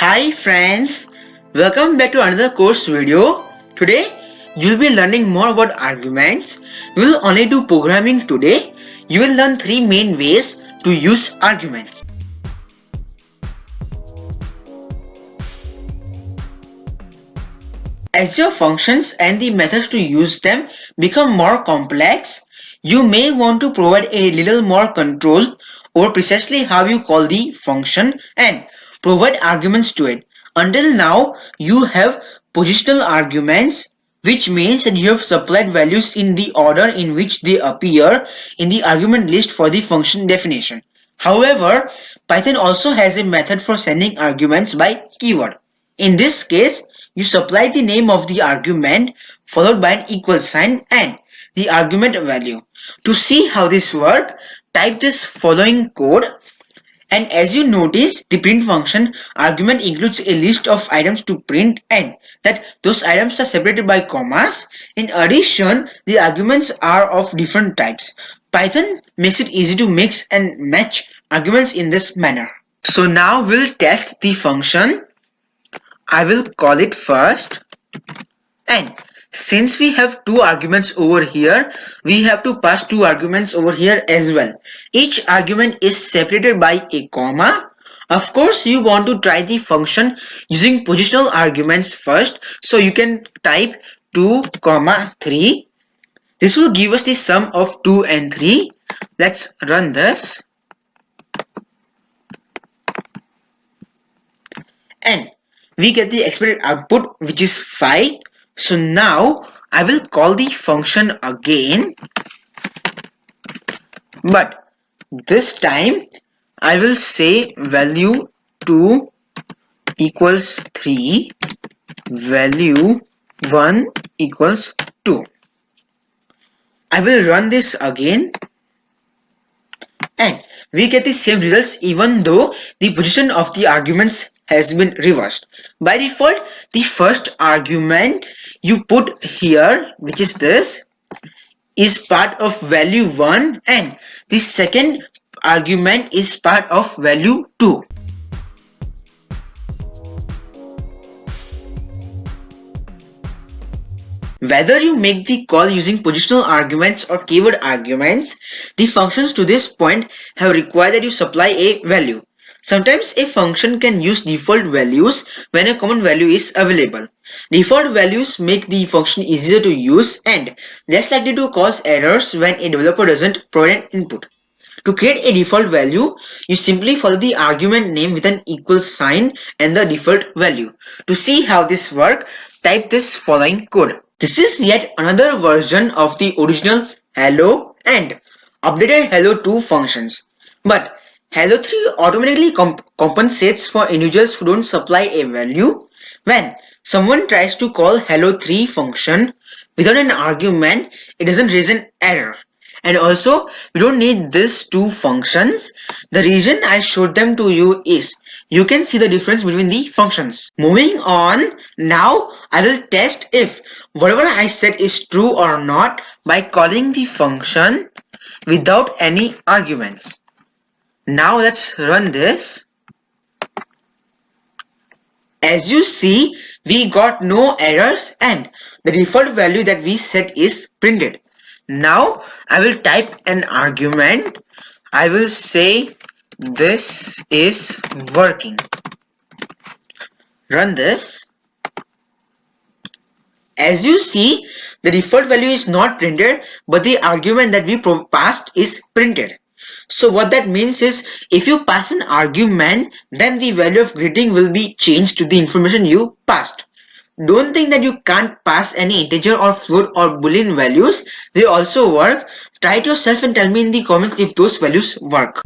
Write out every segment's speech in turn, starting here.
Hi friends, welcome back to another course video. Today you'll be learning more about arguments. We will only do programming today. You will learn three main ways to use arguments. As your functions and the methods to use them become more complex, you may want to provide a little more control over precisely how you call the function and provide arguments to it. Until now, you have positional arguments, which means that you have supplied values in the order in which they appear in the argument list for the function definition. However, Python also has a method for sending arguments by keyword. In this case, you supply the name of the argument followed by an equal sign and the argument value. To see how this works, type this following code, and as you notice, the print function argument includes a list of items to print and that those items are separated by commas. In addition, the arguments are of different types. Python makes it easy to mix and match arguments in this manner. So now we'll test the function. I will call it first, and since we have two arguments over here, we have to pass two arguments over here as well. Each argument is separated by a comma. Of course, you want to try the function using positional arguments first, so you can type 2, 3. This will give us the sum of 2 and 3. Let's run this. And we get the expected output, which is 5. So now I will call the function again, but this time I will say value 2 equals 3, value 1 equals 2. I will run this again and we get the same results even though the position of the arguments has been reversed. By default, the first argument you put here, which is this, is part of value 1 and the second argument is part of value 2. Whether you make the call using positional arguments or keyword arguments, the functions to this point have required that you supply a value. Sometimes a function can use default values when a common value is available. Default values make the function easier to use and less likely to cause errors when a developer doesn't provide an input. To create a default value, you simply follow the argument name with an equal sign and the default value. To see how this works, type this following code. This is yet another version of the original hello and updated hello2 functions. But hello3 automatically compensates for individuals who don't supply a value. When someone tries to call hello3 function without an argument, it doesn't raise an error. And also, we don't need these two functions. The reason I showed them to you is you can see the difference between the functions. Moving on, now I will test if whatever I said is true or not by calling the function without any arguments. Now let's run this. As you see, we got no errors and the default value that we set is printed. Now I will type an argument. I will say this is working. Run this. As you see, the default value is not printed, but the argument that we passed is printed. So what that means is if you pass an argument, then the value of greeting will be changed to the information you passed. Don't think that you can't pass any integer or float or boolean values. They also work. Try it yourself and tell me in the comments if those values work.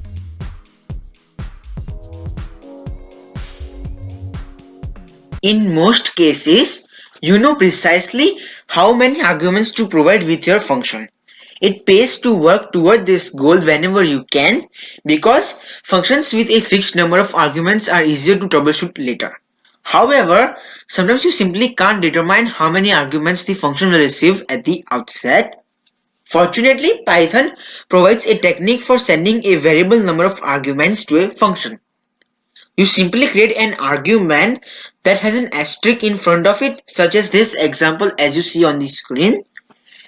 In most cases, you know precisely how many arguments to provide with your function. It pays to work toward this goal whenever you can because functions with a fixed number of arguments are easier to troubleshoot later. However, sometimes you simply can't determine how many arguments the function will receive at the outset. Fortunately, Python provides a technique for sending a variable number of arguments to a function. You simply create an argument that has an asterisk in front of it, such as this example as you see on the screen.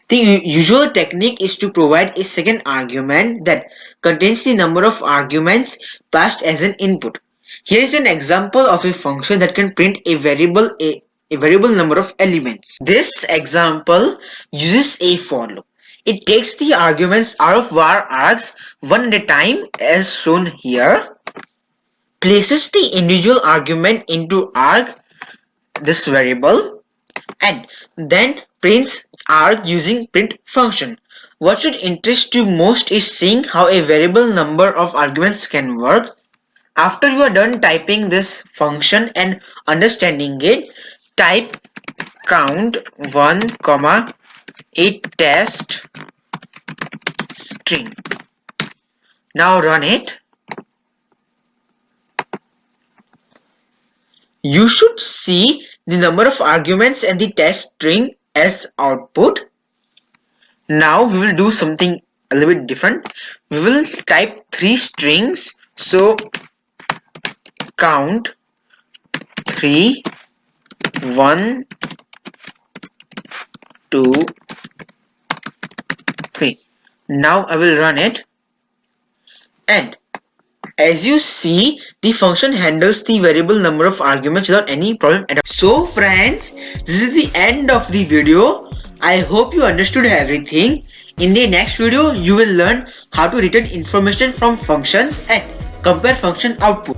The usual technique is to provide a second argument that contains the number of arguments passed as an input. Here is an example of a function that can print a variable number of elements. This example uses a for loop. It takes the arguments out of var args one at a time as shown here, places the individual argument into arg, this variable, and then prints arg using print function. What should interest you most is seeing how a variable number of arguments can work. After you are done typing this function and understanding it, type count 1, a test string. Now run it. You should see the number of arguments and the test string as output. Now we will do something a little bit different. We will type 3 strings. So count 3, 1, 2, 3. Now I will run it, and as you see, the function handles the variable number of arguments without any problem at all. So friends, this is the end of the video. I hope you understood everything. In the next video, you will learn how to return information from functions and compare function output.